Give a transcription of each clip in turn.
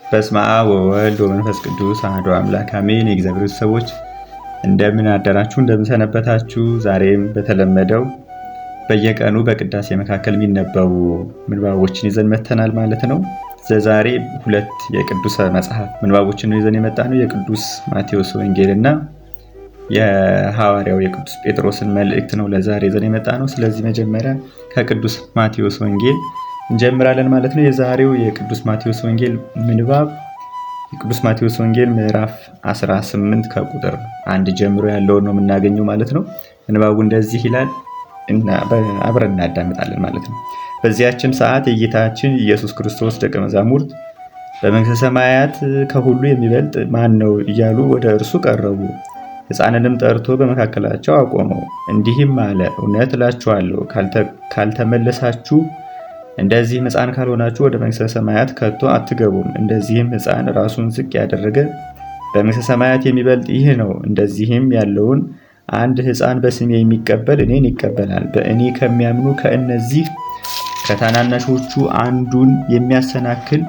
በስመ አብ ወወልድ ወመንፈስ ቅዱስ አሐዱ አምላክ አሜን። የእግዚአብሔር ሰዎች እንደምን አደራችሁ? እንደምን ሰነበታችሁ? ዛሬም በተለመደው በየቀኑ በቅዳሴ መካከል የሚነበቡ ምንባቦችን ይዘን መተናል ማለት ነው። ዛሬ ሁለት የቅዱስ መጽሐፍ ምንባቦችን ይዘን የመጣ ነው። የቅዱስ ማቴዎስ ወንጌል እና የሐዋርያው የቅዱስ ጴጥሮስን መልእክት ነው ለዛሬ ይዘን የመጣ ነው። ስለዚህ መጀመሪያ ከቅዱስ ማቴዎስ ወንጌል እንጀምራለን ማለት ነው። የዛሬው የቅዱስ ማቴዎስ ወንጌል ምንባብ የቅዱስ ማቴዎስ ወንጌል ምዕራፍ 18 ከቁጥር 1 ጀምሮ ያለውን ነው የምናገኘው ማለት ነው። ምንባቡ እንደዚህ ይላል እና አብረን እናዳምጣለን ማለት ነው። በዚያችም ሰዓት የጌታችን ኢየሱስ ክርስቶስ ደቀ መዛሙርት በመንግሥተ ሰማያት ከሁሉ የሚበልጥ ማን ነው እያሉ ወደ እርሱ ቀረቡ። ሕፃንንም ጠርቶ በመካከላቸው አቆመው፣ እንዲህም አለ፣ እውነት እላችኋለሁ ካልተመለሳችሁ እንደዚህም ሕፃን ካልሆናችሁ ወደ መንግሥተ ሰማያት ከቶ አትገቡም። እንደዚህም ሕፃን ራሱን ዝቅ ያደረገ በመንግሥተ ሰማያት የሚበልጥ ይህ ነው። እንደዚህም ያለውን አንድ ሕፃን በስሜ የሚቀበል እኔን ይቀበላል። በእኔ ከሚያምኑ ከእነዚህ ከታናናሾቹ አንዱን የሚያሰናክል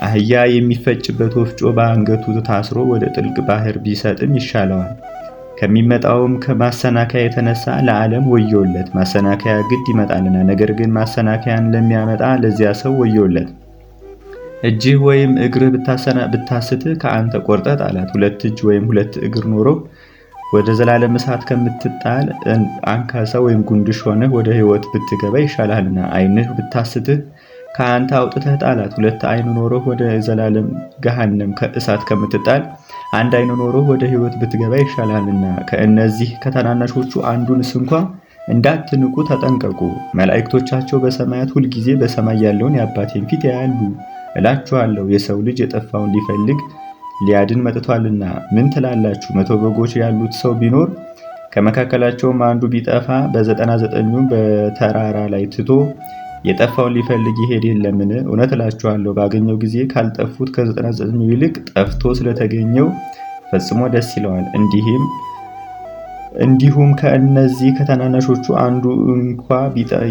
አህያ የሚፈጭበት ወፍጮ በአንገቱ ታስሮ ወደ ጥልቅ ባህር ቢሰጥም ይሻለዋል። ከሚመጣውም ከማሰናከያ የተነሳ ለዓለም ወዮለት። ማሰናከያ ግድ ይመጣልና፣ ነገር ግን ማሰናከያን ለሚያመጣ ለዚያ ሰው ወዮለት። እጅህ ወይም እግርህ ብታስትህ ከአንተ ቆርጠህ ጣላት። ሁለት እጅ ወይም ሁለት እግር ኖሮ ወደ ዘላለም እሳት ከምትጣል አንካሳ ወይም ጉንድሽ ሆነህ ወደ ሕይወት ብትገባ ይሻልሃልና። ዓይንህ ብታስትህ ከአንተ አውጥተህ ጣላት። ሁለት ዓይን ኖሮህ ወደ ዘላለም ገሃነም ከእሳት ከምትጣል አንድ ዓይን ኖሮህ ወደ ሕይወት ብትገባ ይሻልሃልና። ከእነዚህ ከታናናሾቹ አንዱንስ እንኳ እንዳትንቁ ተጠንቀቁ። መላእክቶቻቸው በሰማያት ሁልጊዜ በሰማይ ያለውን የአባቴን ፊት ያያሉ። እላችኋለሁ የሰው ልጅ የጠፋውን ሊፈልግ ሊያድን መጥቷልና። ምን ትላላችሁ? 100 በጎች ያሉት ሰው ቢኖር ከመካከላቸውም አንዱ ቢጠፋ በ99ኙም በተራራ ላይ ትቶ የጠፋውን ሊፈልግ ይሄድ የለምን? እውነት እላችኋለሁ ባገኘው ጊዜ ካልጠፉት ከ99 ይልቅ ጠፍቶ ስለተገኘው ፈጽሞ ደስ ይለዋል። እንዲሁም ከእነዚህ ከታናናሾቹ አንዱ እንኳ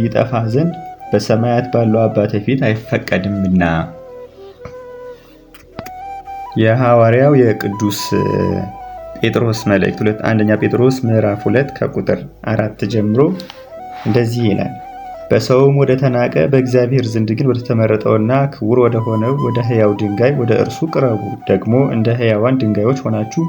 ይጠፋ ዘንድ በሰማያት ባለው አባቴ ፊት አይፈቀድምና። የሐዋርያው የቅዱስ ጴጥሮስ መልእክት አንደኛ ጴጥሮስ ምዕራፍ 2 ከቁጥር 4 ጀምሮ እንደዚህ ይላል። በሰውም ወደ ተናቀ በእግዚአብሔር ዘንድ ግን ወደ ተመረጠውና ክቡር ወደ ሆነው ወደ ሕያው ድንጋይ ወደ እርሱ ቅረቡ። ደግሞ እንደ ሕያዋን ድንጋዮች ሆናችሁ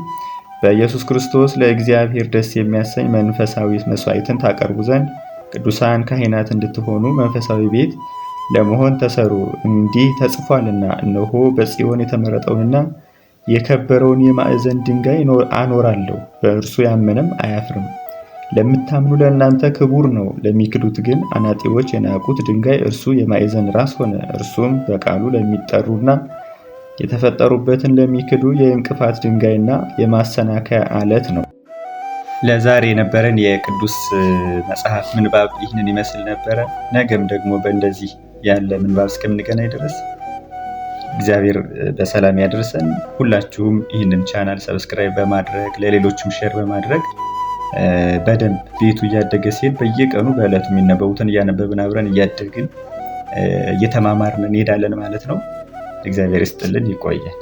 በኢየሱስ ክርስቶስ ለእግዚአብሔር ደስ የሚያሰኝ መንፈሳዊ መስዋዕትን ታቀርቡ ዘንድ ቅዱሳን ካህናት እንድትሆኑ መንፈሳዊ ቤት ለመሆን ተሰሩ። እንዲህ ተጽፏልና፣ እነሆ በጽዮን የተመረጠውንና የከበረውን የማዕዘን ድንጋይ አኖራለሁ፣ በእርሱ ያመነም አያፍርም። ለምታምኑ ለእናንተ ክቡር ነው፣ ለሚክዱት ግን አናጢዎች የናቁት ድንጋይ እርሱ የማዕዘን ራስ ሆነ። እርሱም በቃሉ ለሚጠሩና የተፈጠሩበትን ለሚክዱ የእንቅፋት ድንጋይና የማሰናከያ አለት ነው። ለዛሬ የነበረን የቅዱስ መጽሐፍ ምንባብ ይህንን ይመስል ነበረ። ነገም ደግሞ በእንደዚህ ያለ ምንባብ እስከምንገናኝ ድረስ እግዚአብሔር በሰላም ያደርሰን። ሁላችሁም ይህንን ቻናል ሰብስክራይብ በማድረግ ለሌሎችም ሼር በማድረግ በደንብ ቤቱ እያደገ ሲሄድ በየቀኑ በዕለቱ የሚነበቡትን እያነበብን አብረን እያደግን እየተማማርን እንሄዳለን ማለት ነው። እግዚአብሔር ይስጥልን፣ ይቆያል።